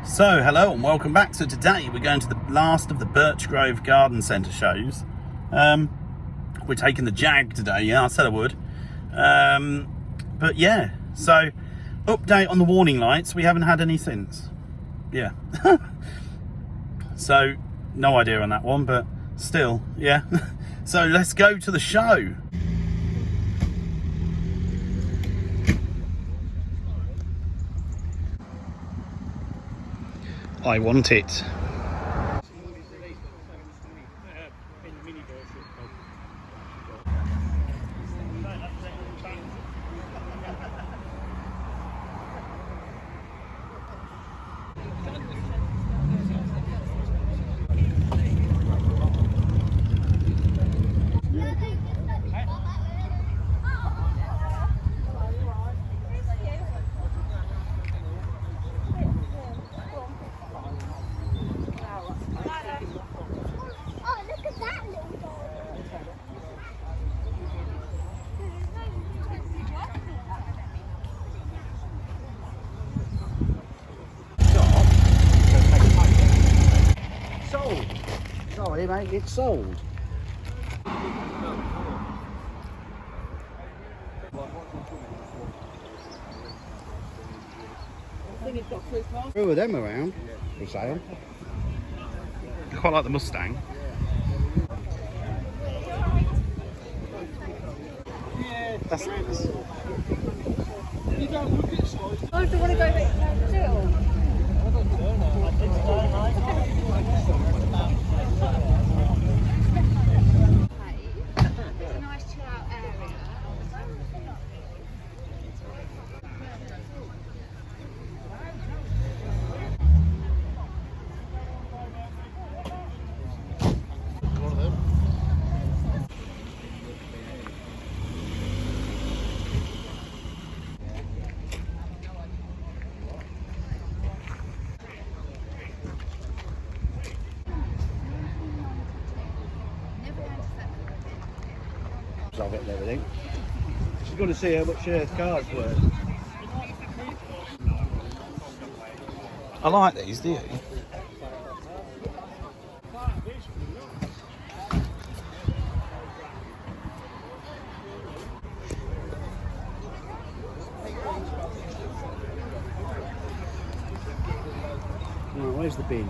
So, hello and welcome back. So today we're going to the last of the Birchgrove Garden Centre shows. We're taking the Jag today, yeah, I said I would. But yeah, so update on the warning lights, we haven't had any since. Yeah. So, no idea on that one, but still, yeah. So let's go to the show. I want it. Sold. Sorry, mate, it's sold. Who are them around for sale? I quite like the Mustang. That's nice. Oh, do you want to go back still? It's a nice chill out area. Of it and everything. She's going to see how much her car's worth. I like these, do you? Right, where's the bin?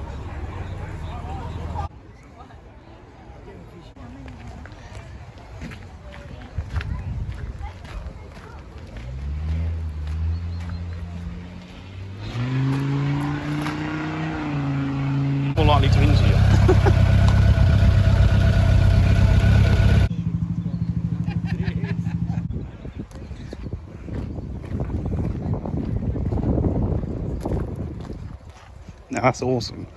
More likely to injure you. Now that's awesome.